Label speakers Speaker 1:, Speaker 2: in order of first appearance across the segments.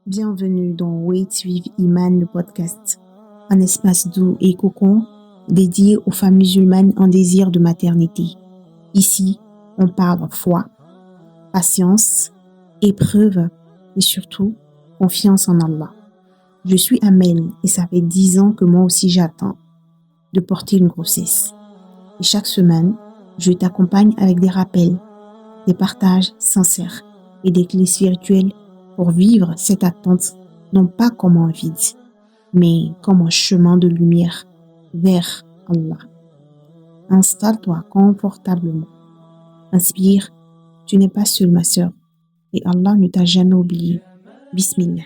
Speaker 1: Bienvenue dans Wait with Iman, le podcast, un espace doux et cocon dédié aux femmes musulmanes en désir de maternité. Ici, on parle foi, patience, épreuve et surtout confiance en Allah. Je suis Amel et ça fait 10 ans que moi aussi j'attends de porter une grossesse. Et chaque semaine, je t'accompagne avec des rappels, des partages sincères et des clés spirituelles pour vivre cette attente non pas comme un vide, mais comme un chemin de lumière vers Allah. Installe-toi confortablement. Inspire, tu n'es pas seule ma sœur et Allah ne t'a jamais oublié. Bismillah.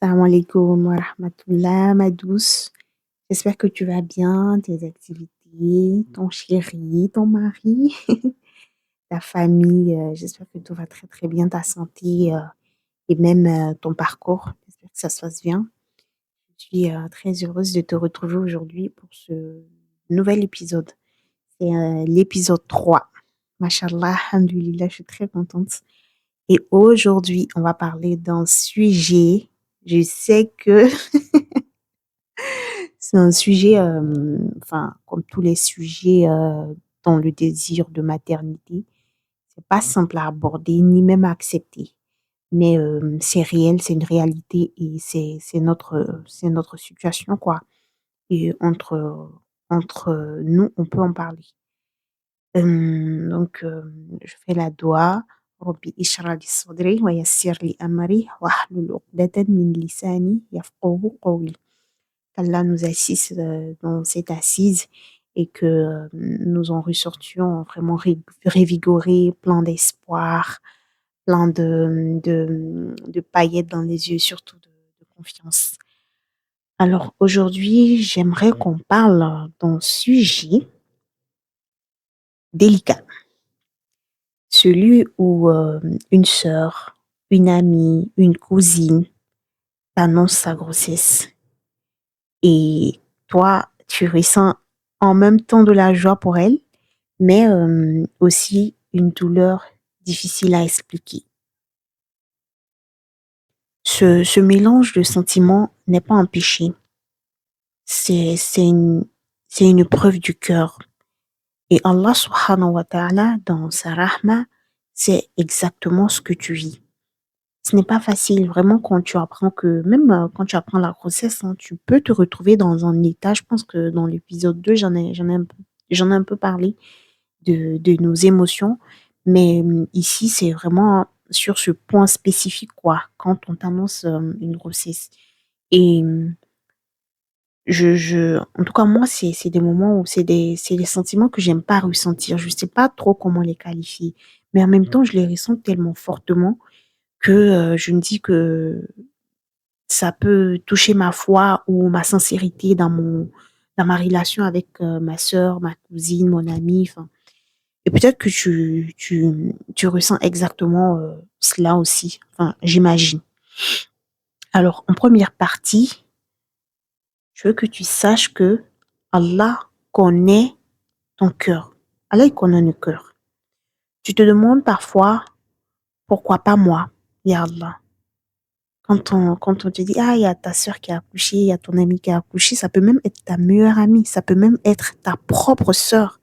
Speaker 1: Salam alaikum wa rahmatullah, ma douce. J'espère que tu vas bien, tes activités, ton chéri, ton mari, ta famille. J'espère que tout va très très bien, ta santé et même ton parcours. J'espère que ça se passe bien. Je suis très heureuse de te retrouver aujourd'hui pour ce nouvel épisode. C'est l'épisode 3. Mashallah, alhamdoulilah, je suis très contente. Et aujourd'hui, on va parler d'un sujet. Je sais que c'est un sujet, comme tous les sujets dans le désir de maternité, c'est pas simple à aborder ni même à accepter. Mais c'est réel, c'est une réalité et c'est notre situation, quoi. Et entre nous, on peut en parler. Donc, je fais la doua. Rabbi ishrah li sadri wa yassir li amri wahlul uqdatan min lisani yafqahu qawli. Qu'Allah nous assiste dans cette assise et que nous en ressortions vraiment révigorés, plein d'espoir, plein de paillettes dans les yeux, surtout de confiance. Alors aujourd'hui, j'aimerais qu'on parle d'un sujet délicat, celui où une sœur, une amie, une cousine t'annonce sa grossesse et toi, tu ressens en même temps de la joie pour elle, mais aussi une douleur difficile à expliquer. Ce mélange de sentiments n'est pas un péché, c'est c'est une c'est une preuve du cœur. Et Allah subhanahu wa ta'ala, dans sa rahma, c'est exactement ce que tu vis. Ce n'est pas facile, vraiment, quand tu apprends même quand tu apprends la grossesse, hein, tu peux te retrouver dans un état, je pense que dans l'épisode 2, j'en ai un peu parlé de nos émotions, mais ici, c'est vraiment sur ce point spécifique, quoi, quand on t'annonce une grossesse. Et en tout cas, moi, c'est des moments où c'est des sentiments que j'aime pas ressentir. Je sais pas trop comment les qualifier. Mais en même temps, je les ressens tellement fortement que je me dis que ça peut toucher ma foi ou ma sincérité dans ma relation avec ma sœur, ma cousine, mon amie. Enfin, et peut-être que tu ressens exactement cela aussi. Enfin, j'imagine. Alors, en première partie, je veux que tu saches que Allah connaît ton cœur. Allah, il connaît le cœur. Tu te demandes parfois, pourquoi pas moi, ya Allah? Quand on te dit, ah, il y a ta sœur qui a accouché, il y a ton ami qui a accouché, ça peut même être ta meilleure amie, ça peut même être ta propre sœur.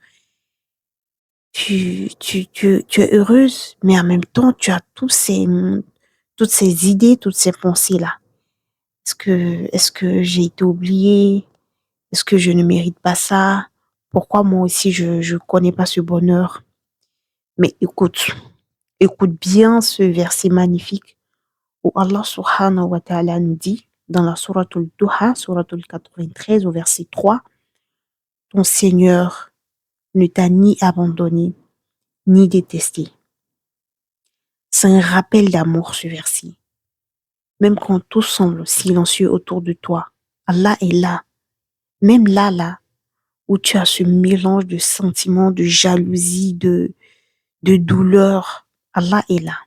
Speaker 1: Tu es heureuse, mais en même temps, tu as toutes ces idées, toutes ces pensées-là. Est-ce que j'ai été oubliée? Est-ce que je ne mérite pas ça? Pourquoi moi aussi je connais pas ce bonheur? Mais écoute bien ce verset magnifique où Allah subhanahu wa ta'ala nous dit dans la sourate Duha, sourate 93 au verset 3, ton Seigneur ne t'a ni abandonné ni détesté. C'est un rappel d'amour ce verset. Même quand tout semble silencieux autour de toi, Allah est là. Même là, où tu as ce mélange de sentiments, de jalousie, de douleur, Allah est là.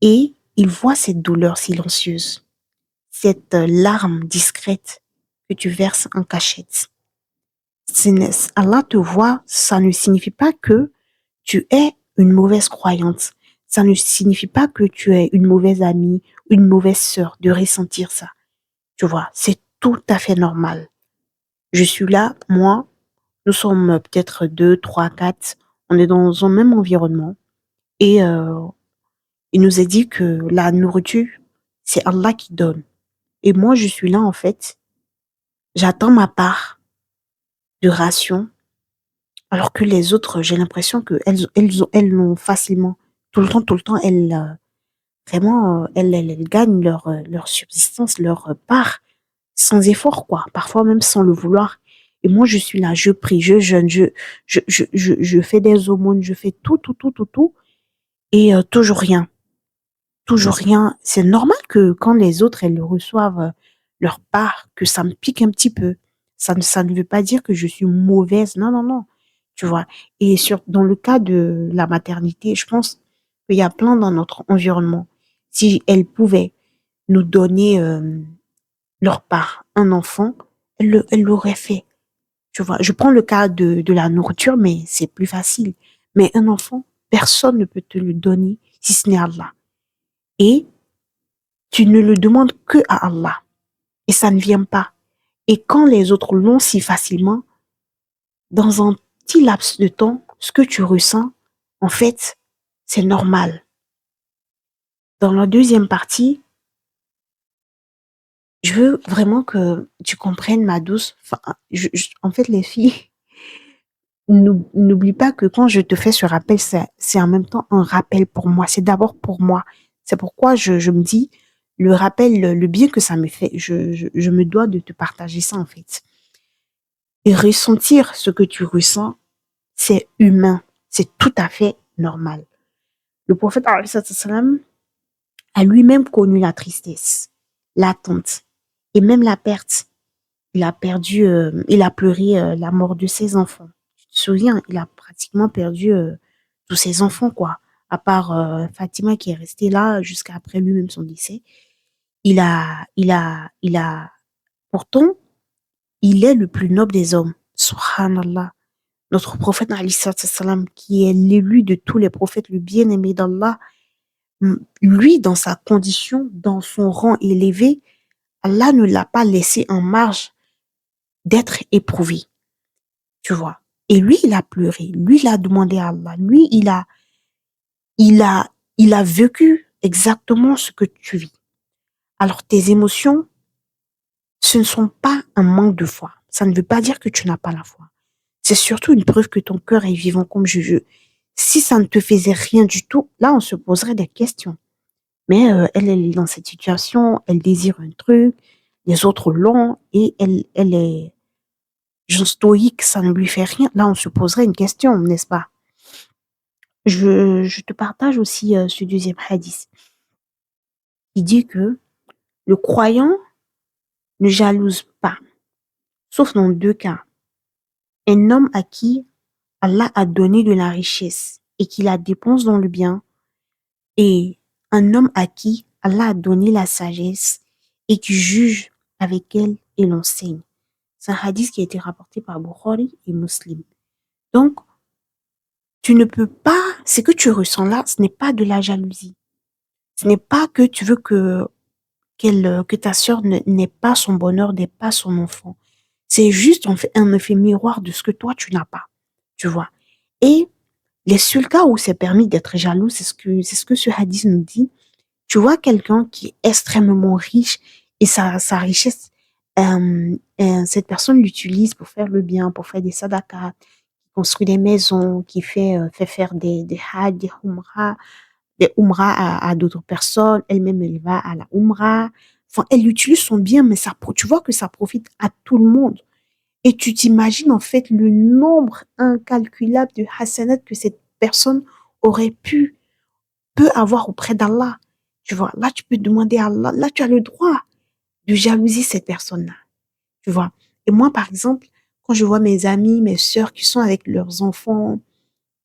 Speaker 1: Et il voit cette douleur silencieuse, cette larme discrète que tu verses en cachette. Allah te voit, ça ne signifie pas que tu es une mauvaise croyante. Ça ne signifie pas que tu es une mauvaise amie, une mauvaise sœur de ressentir ça. Tu vois, c'est tout à fait normal. Je suis là, moi, nous sommes peut-être deux, trois, quatre, on est dans un même environnement et il nous est dit que la nourriture, c'est Allah qui donne. Et moi, je suis là, en fait, j'attends ma part de ration, alors que les autres, j'ai l'impression elles l'ont facilement. Tout le temps, vraiment, elles gagnent leur subsistance, leur part, sans effort, quoi. Parfois même sans le vouloir. Et moi, je suis là, je prie, je jeûne, je fais des aumônes, je fais tout. Et toujours rien. Toujours rien. C'est normal que quand les autres, elles reçoivent leur part, que ça me pique un petit peu. Ça ne veut pas dire que je suis mauvaise. Non, non, non. Tu vois. Et dans le cas de la maternité, je pense qu'il y a plein dans notre environnement. Si elles pouvaient nous donner leur part, un enfant, elles l'auraient fait. Tu vois. Je prends le cas de la nourriture, mais c'est plus facile. Mais un enfant, personne ne peut te le donner si ce n'est Allah. Et tu ne le demandes que à Allah. Et ça ne vient pas. Et quand les autres l'ont si facilement, dans un petit laps de temps, ce que tu ressens, en fait, c'est normal. Dans la deuxième partie, je veux vraiment que tu comprennes ma douce. Enfin, en fait, les filles, n'oublie pas que quand je te fais ce rappel, c'est en même temps un rappel pour moi. C'est d'abord pour moi. C'est pourquoi je me dis, le rappel, le bien que ça me fait, je me dois de te partager ça, en fait. Et ressentir ce que tu ressens, c'est humain. C'est tout à fait normal. Le prophète alayhi salatu wassalam, a lui-même connu la tristesse, l'attente et même la perte. Il a pleuré la mort de ses enfants. Tu te souviens, il a pratiquement perdu tous ses enfants, quoi. À part Fatima qui est restée là jusqu'à après lui-même son décès. Pourtant, il est le plus noble des hommes. Subhanallah. Notre prophète, alayhi salatu wassalam, qui est l'élu de tous les prophètes, le bien-aimé d'Allah, lui, dans sa condition, dans son rang élevé, Allah ne l'a pas laissé en marge d'être éprouvé, tu vois. Et lui, il a pleuré, lui, il a demandé à Allah, lui, il a, il a vécu exactement ce que tu vis. Alors, tes émotions, ce ne sont pas un manque de foi. Ça ne veut pas dire que tu n'as pas la foi. C'est surtout une preuve que ton cœur est vivant comme je. Si ça ne te faisait rien du tout, là, on se poserait des questions. Mais elle est dans cette situation, elle désire un truc, les autres l'ont, et elle est genre stoïque, ça ne lui fait rien. Là, on se poserait une question, n'est-ce pas? Je te partage aussi ce deuxième hadith. Il dit que le croyant ne jalouse pas, sauf dans deux cas. Un homme à qui Allah a donné de la richesse et qui la dépense dans le bien, et un homme à qui Allah a donné la sagesse et qui juge avec elle et l'enseigne. C'est un hadith qui a été rapporté par Bukhari et Muslim. Donc, tu ne peux pas, ce que tu ressens là, ce n'est pas de la jalousie. Ce n'est pas que tu veux que ta sœur n'ait pas son bonheur, n'ait pas son enfant. C'est juste en fait, un effet miroir de ce que toi, tu n'as pas. Tu vois. Et les seuls cas où c'est permis d'être jaloux, c'est ce que ce hadith nous dit. Tu vois quelqu'un qui est extrêmement riche et sa richesse, cette personne l'utilise pour faire le bien, pour faire des sadaqas, qui construit des maisons, qui fait faire des hajj, des umrah à d'autres personnes. Elle-même, elle va à la umrah. Enfin, elle utilise son bien, mais tu vois que ça profite à tout le monde. Et tu t'imagines en fait le nombre incalculable de hasanat que cette personne aurait peut avoir auprès d'Allah. Tu vois, là, tu peux demander à Allah, là, tu as le droit de jalouser cette personne-là. Tu vois. Et moi, par exemple, quand je vois mes amis, mes sœurs qui sont avec leurs enfants,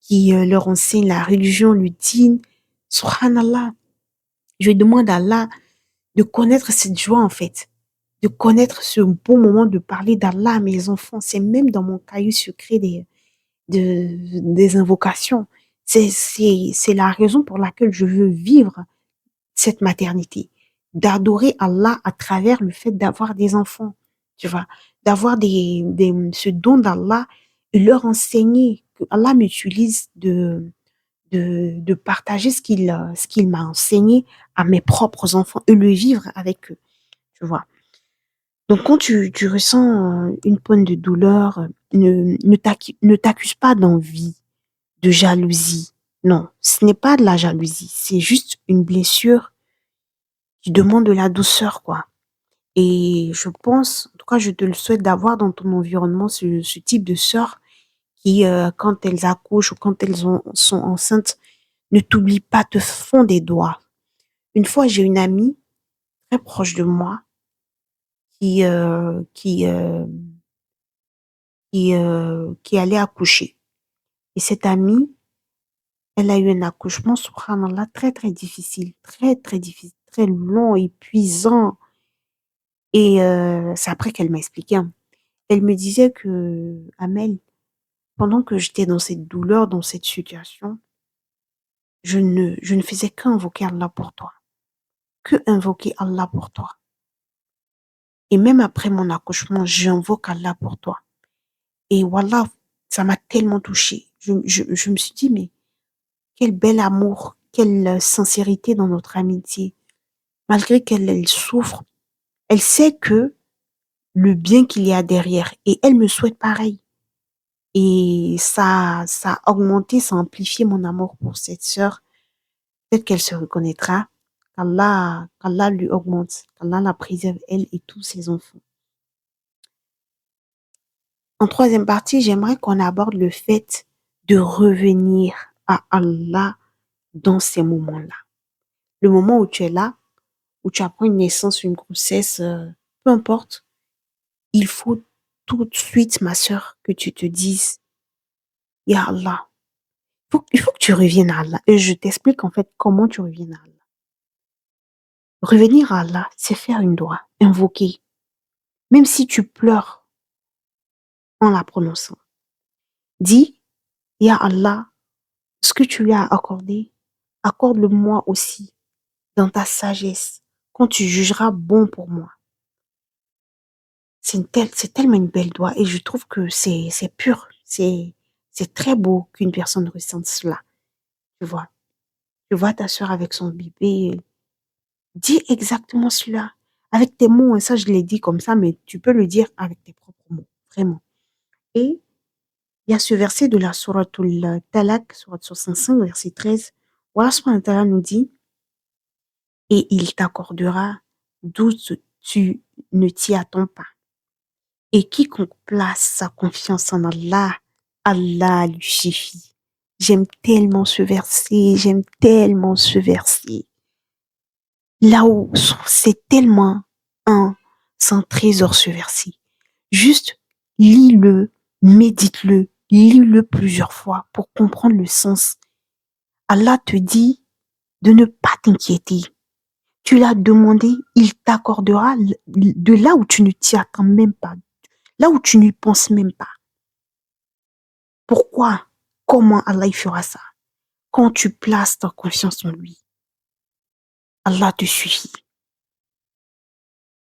Speaker 1: qui leur enseignent la religion, le dîn, subhanallah, je demande à Allah de connaître cette joie, en fait, de connaître ce bon moment de parler d'Allah à mes enfants. C'est même dans mon cahier secret des invocations. C'est la raison pour laquelle je veux vivre cette maternité, d'adorer Allah à travers le fait d'avoir des enfants, tu vois, d'avoir ce don d'Allah et leur enseigner que Allah m'utilise de partager ce qu'il m'a enseigné à mes propres enfants et le vivre avec eux, tu vois. Donc, quand tu ressens une pointe de douleur, ne t'accuse pas d'envie, de jalousie. Non, ce n'est pas de la jalousie, c'est juste une blessure qui demande de la douceur, quoi. Et je pense, en tout cas, je te le souhaite d'avoir dans ton environnement ce type de sœurs qui, quand elles accouchent ou quand sont enceintes, ne t'oublient pas, te font des doigts. Une fois, j'ai une amie très proche de moi qui, euh, qui, euh, qui allait accoucher. Et cette amie, elle a eu un accouchement, subhanallah, très, très difficile, très long, épuisant. Et c'est après qu'elle m'a expliqué, hein. Elle me disait que, Amel, pendant que j'étais dans cette douleur, dans cette situation, je ne faisais qu'invoquer Allah pour toi. Que invoquer Allah pour toi. Et même après mon accouchement, j'invoque Allah pour toi. Et voilà, ça m'a tellement touchée. Je me suis dit, mais quel bel amour, quelle sincérité dans notre amitié. Malgré qu'elle elle souffre, elle sait que le bien qu'il y a derrière. Et elle me souhaite pareil. Et ça a augmenté, ça a amplifié mon amour pour cette sœur. Peut-être qu'elle se reconnaîtra, qu'Allah lui augmente, qu'Allah la préserve, elle et tous ses enfants. En troisième partie, j'aimerais qu'on aborde le fait de revenir à Allah dans ces moments-là. Le moment où tu es là, où tu apprends une naissance, une grossesse, peu importe, il faut tout de suite, ma sœur, que tu te dises, Ya Allah, il faut que tu reviennes à Allah. Et je t'explique en fait comment tu reviens à Allah. Revenir à Allah, c'est faire une doigt, invoquer. Même si tu pleures en la prononçant. Dis, Ya Allah, ce que tu lui as accordé, accorde-le-moi aussi dans ta sagesse, quand tu jugeras bon pour moi. C'est tellement une belle doigt et je trouve que c'est pur, c'est très beau qu'une personne ressente cela, tu vois. Tu vois ta soeur avec son bébé, dis exactement cela, avec tes mots, et ça je l'ai dit comme ça, mais tu peux le dire avec tes propres mots, vraiment. Et il y a ce verset de la Suratul Talaq, Surat 65, verset 13, où Allah subhanahu wa ta'ala nous dit, et il t'accordera d'où tu ne t'y attends pas. Et quiconque place sa confiance en Allah, Allah lui suffit. J'aime tellement ce verset, j'aime tellement ce verset. Là où c'est tellement c'est un trésor ce verset. Juste lis-le, médite-le, lis-le plusieurs fois pour comprendre le sens. Allah te dit de ne pas t'inquiéter. Tu l'as demandé, il t'accordera de là où tu ne t'y attends même pas, là où tu n'y penses même pas. Pourquoi? Comment Allah il fera ça? Quand tu places ta confiance en lui, Allah te suffit.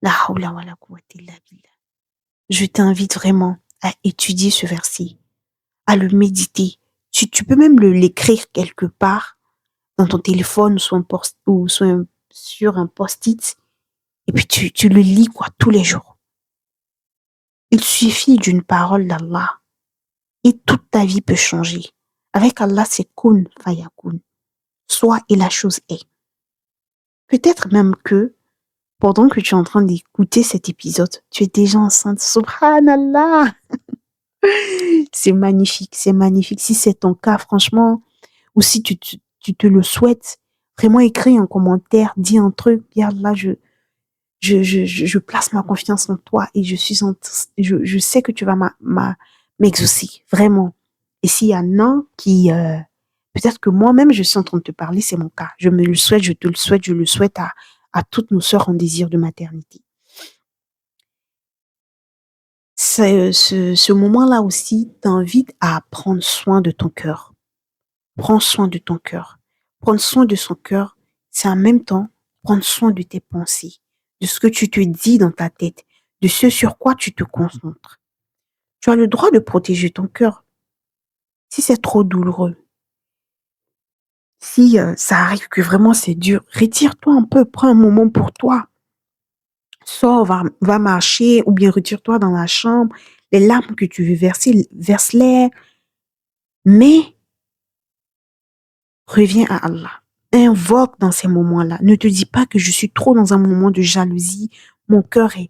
Speaker 1: La hawla wa la quwwata illa billah. Je t'invite vraiment à étudier ce verset, à le méditer. Tu peux même l'écrire quelque part dans ton téléphone sur un post-it et puis tu le lis quoi tous les jours. Il suffit d'une parole d'Allah et toute ta vie peut changer. Avec Allah, c'est kun fayakun. Soit et la chose est. Peut-être même que pendant que tu es en train d'écouter cet épisode, tu es déjà enceinte. Subhanallah! C'est magnifique, c'est magnifique. Si c'est ton cas, franchement, ou si tu te le souhaites, vraiment écris un commentaire, dis un truc, regarde là, je place ma confiance en toi et je sais que tu vas m'exaucer, vraiment. Et s'il y en a qui, peut-être que moi-même, je suis en train de te parler, c'est mon cas. Je me le souhaite, je te le souhaite, je le souhaite à toutes nos sœurs en désir de maternité. Ce moment-là aussi t'invite à prendre soin de ton cœur. prends soin de ton cœur. Prendre soin de son cœur, c'est en même temps prendre soin de tes pensées, de ce que tu te dis dans ta tête, de ce sur quoi tu te concentres. Tu as le droit de protéger ton cœur. Si c'est trop douloureux, si ça arrive que vraiment c'est dur, retire-toi un peu, prends un moment pour toi. Sors, va marcher ou bien retire-toi dans la chambre. Les larmes que tu veux verser, verse-les, mais reviens à Allah. Invoque dans ces moments-là. Ne te dis pas que je suis trop dans un moment de jalousie. Mon cœur est...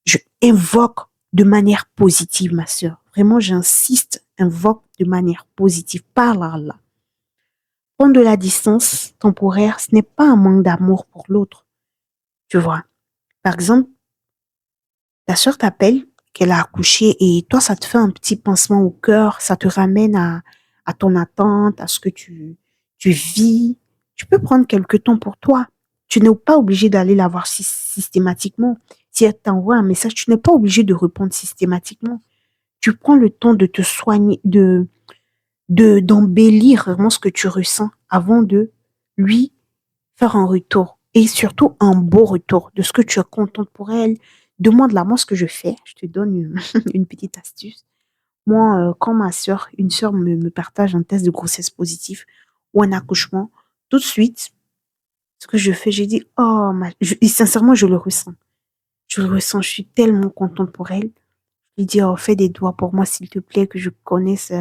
Speaker 1: Je invoque de manière positive, ma sœur. Vraiment, j'insiste, invoque de manière positive. Parle à Allah. Prendre de la distance temporaire, ce n'est pas un manque d'amour pour l'autre. Tu vois. Par exemple, ta sœur t'appelle qu'elle a accouché et toi, ça te fait un petit pincement au cœur, ça te ramène à ton attente, à ce que tu vis. Tu peux prendre quelque temps pour toi. Tu n'es pas obligé d'aller la voir systématiquement. Si elle t'envoie un message, tu n'es pas obligé de répondre systématiquement. Tu prends le temps de te soigner, d'embellir vraiment ce que tu ressens avant de lui faire un retour. Et surtout un beau retour de ce que tu es contente pour elle. Demande-la. Moi, ce que je fais, je te donne une petite astuce. Moi, quand une sœur me partage un test de grossesse positif ou un accouchement, tout de suite, ce que je fais, j'ai dit, oh, et sincèrement, je le ressens. Je le ressens, je suis tellement contente pour elle. Je lui dis, oh, fais des doigts pour moi, s'il te plaît, que je connaisse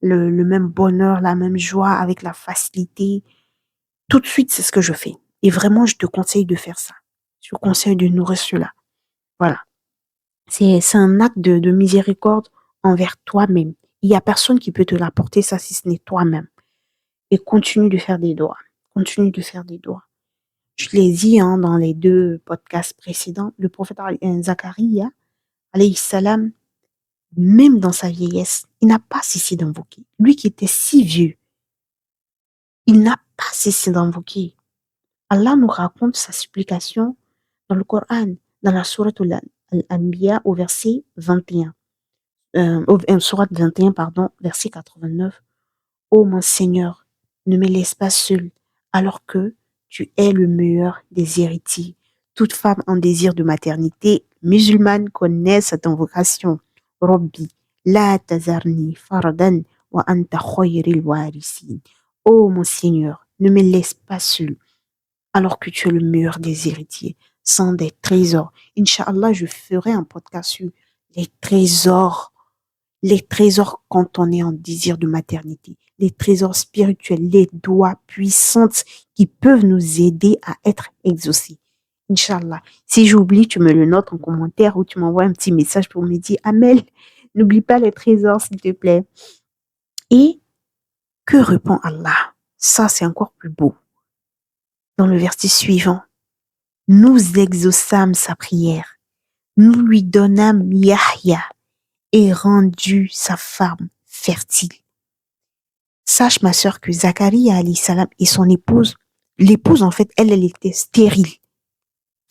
Speaker 1: le même bonheur, la même joie avec la facilité. Tout de suite, c'est ce que je fais. Et vraiment, je te conseille de faire ça. Je te conseille de nourrir cela. Voilà. C'est un acte de miséricorde envers toi-même. Il n'y a personne qui peut te l'apporter, ça, si ce n'est toi-même. Et continue de faire des doigts. Continue de faire des doigts. Je l'ai dit dans les 2 podcasts précédents, le prophète Zacharia, alayhi salam, même dans sa vieillesse, il n'a pas cessé d'invoquer. Lui qui était si vieux, il n'a pas cessé d'invoquer. Allah nous raconte sa supplication dans le Coran, dans la sourate Al-Anbiya au verset 21. Sourate 21, pardon, verset 89. Ô mon Seigneur, ne me laisse pas seul, alors que tu es le meilleur des héritiers. Toute femme en désir de maternité musulmane connaît cette invocation. Rabbi, la tazarni fardan wa anta khayril warisin. Ô mon Seigneur, ne me laisse pas seul, alors que tu es le meilleur des héritiers, sans des trésors. Inch'Allah, je ferai un podcast sur les trésors. Les trésors quand on est en désir de maternité, les trésors spirituels, les doigts puissantes qui peuvent nous aider à être exaucés. Inch'Allah. Si j'oublie, tu me le notes en commentaire ou tu m'envoies un petit message pour me dire, Amel, n'oublie pas les trésors, s'il te plaît. Et que répond Allah? Ça, c'est encore plus beau. Dans le verset suivant, nous exaucâmes sa prière. Nous lui donnâmes Yahya et rendu sa femme fertile. Sache, ma sœur, que Zacharie alayhi salam et son épouse, l'épouse, en fait, elle était stérile.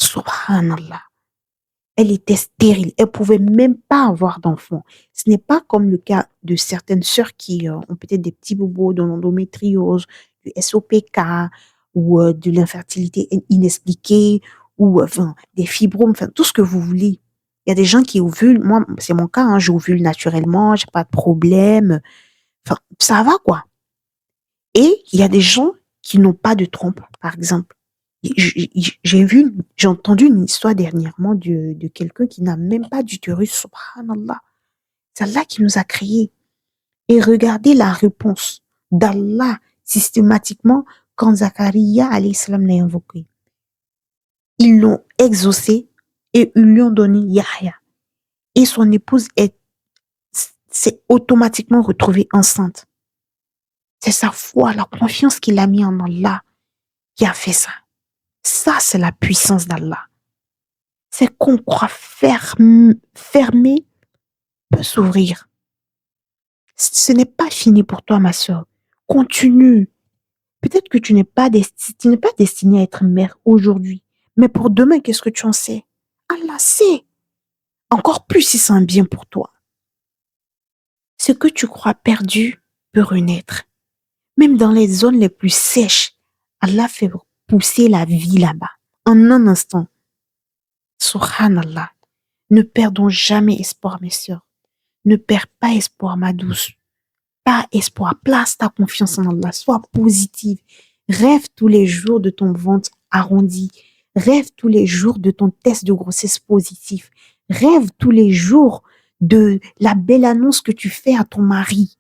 Speaker 1: Subhanallah. Elle était stérile. Elle pouvait même pas avoir d'enfant. Ce n'est pas comme le cas de certaines sœurs qui ont peut-être des petits bobos de l'endométriose, du SOPK ou de l'infertilité inexpliquée ou enfin des fibromes, enfin tout ce que vous voulez. Il y a des gens qui ovulent. Moi, c'est mon cas, j'ovule naturellement, j'ai pas de problème. Enfin, ça va quoi. Et il y a des gens qui n'ont pas de trompe, par exemple. J'ai entendu une histoire dernièrement de quelqu'un qui n'a même pas d'utérus, subhanallah. C'est Allah qui nous a créés. Et regardez la réponse d'Allah systématiquement quand Zacharia alayhi salam l'a invoqué. Ils l'ont exaucé et ils lui ont donné Yahya. Et son épouse s'est automatiquement retrouvée enceinte. C'est sa foi, la confiance qu'il a mis en Allah qui a fait ça. Ça, c'est la puissance d'Allah. C'est qu'on croit fermé peut s'ouvrir. Ce n'est pas fini pour toi, ma soeur. Continue. Peut-être que tu n'es pas destinée à être mère aujourd'hui. Mais pour demain, qu'est-ce que tu en sais? Allah sait. Encore plus si c'est un bien pour toi. Ce que tu crois perdu peut renaître. Même dans les zones les plus sèches, Allah fait pousser la vie là-bas. En un instant. Subhanallah. Ne perdons jamais espoir, mes sœurs. Ne perds pas espoir, ma douce. Pas espoir. Place ta confiance en Allah. Sois positive. Rêve tous les jours de ton ventre arrondi. Rêve tous les jours de ton test de grossesse positif. Rêve tous les jours de la belle annonce que tu fais à ton mari.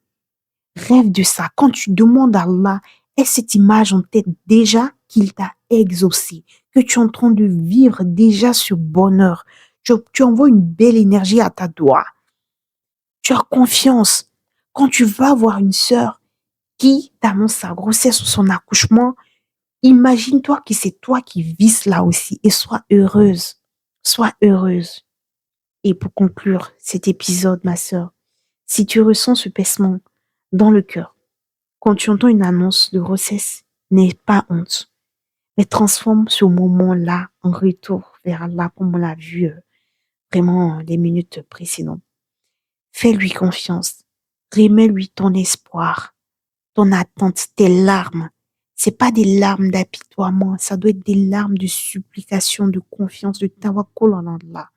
Speaker 1: Rêve de ça. Quand tu demandes à Allah, est cette image en tête déjà qu'il t'a exaucé, que tu es en train de vivre déjà ce bonheur. Tu envoies une belle énergie à ta doigt. Tu as confiance. Quand tu vas voir une sœur qui t'annonce sa grossesse ou son accouchement, imagine-toi que c'est toi qui vis là aussi et sois heureuse. Sois heureuse. Et pour conclure cet épisode, ma sœur, si tu ressens ce pincement dans le cœur, quand tu entends une annonce de grossesse, n'aie pas honte, mais transforme ce moment-là en retour vers Allah, comme on l'a vu vraiment les minutes précédentes. Fais-lui confiance, remets-lui ton espoir, ton attente, tes larmes. C'est pas des larmes d'apitoiement, ça doit être des larmes de supplication, de confiance, de tawakkul en Allah.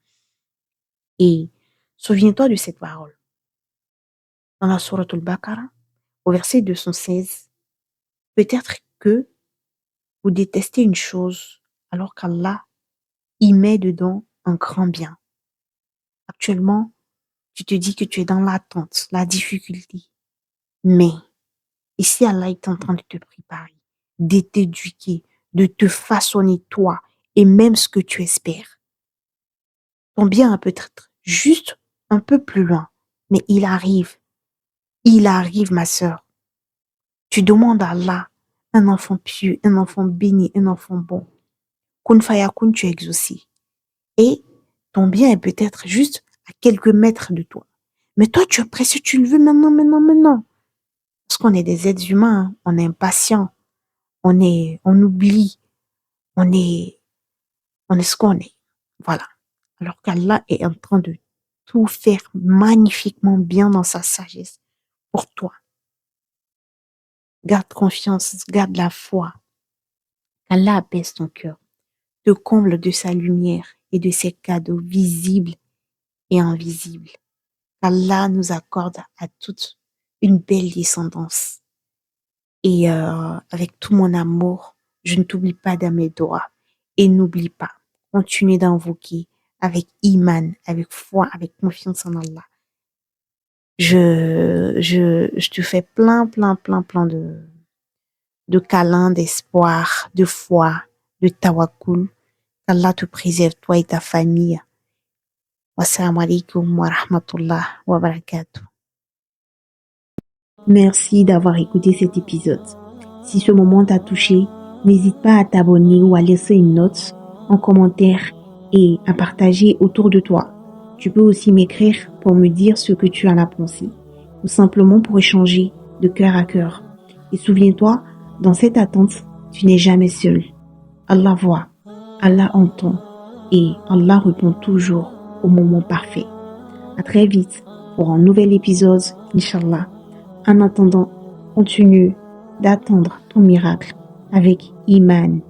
Speaker 1: Et souviens-toi de cette parole. Dans la sourate al-Baqarah, au verset 216, peut-être que vous détestez une chose alors qu'Allah y met dedans un grand bien. Actuellement, tu te dis que tu es dans l'attente, la difficulté. Mais ici, Allah est en train de te préparer, de t'éduquer, de te façonner toi et même ce que tu espères. Ton bien peut être juste un peu plus loin, mais il arrive. Il arrive, ma sœur. Tu demandes à Allah un enfant pieux, un enfant béni, un enfant bon. Kun fayakun, tu es exaucé. Et ton bien est peut-être juste à quelques mètres de toi. Mais toi, tu es pressé, tu le veux maintenant, maintenant, maintenant. Parce qu'on est des êtres humains, hein. On est impatients, on oublie, on est, on est ce qu'on est. Voilà. Alors qu'Allah est en train de tout faire magnifiquement bien dans sa sagesse pour toi. Garde confiance, garde la foi. Allah apaise ton cœur, te comble de sa lumière et de ses cadeaux visibles et invisibles. Allah nous accorde à toutes une belle descendance. Et avec tout mon amour, je ne t'oublie pas dans mes doigts. Et n'oublie pas, continue d'invoquer avec iman, avec foi, avec confiance en Allah. Je te fais plein de câlins, d'espoir, de foi, de tawakkul. Qu'Allah te préserve, toi et ta famille. Wassalamu alaikum wa rahmatullah wa barakatuh. Merci d'avoir écouté cet épisode. Si ce moment t'a touché, n'hésite pas à t'abonner ou à laisser une note en commentaire et à partager autour de toi. Tu peux aussi m'écrire pour me dire ce que tu en as pensé ou simplement pour échanger de cœur à cœur. Et souviens-toi, dans cette attente, tu n'es jamais seul. Allah voit, Allah entend et Allah répond toujours au moment parfait. À très vite pour un nouvel épisode, Inch'Allah. En attendant, continue d'attendre ton miracle avec Iman.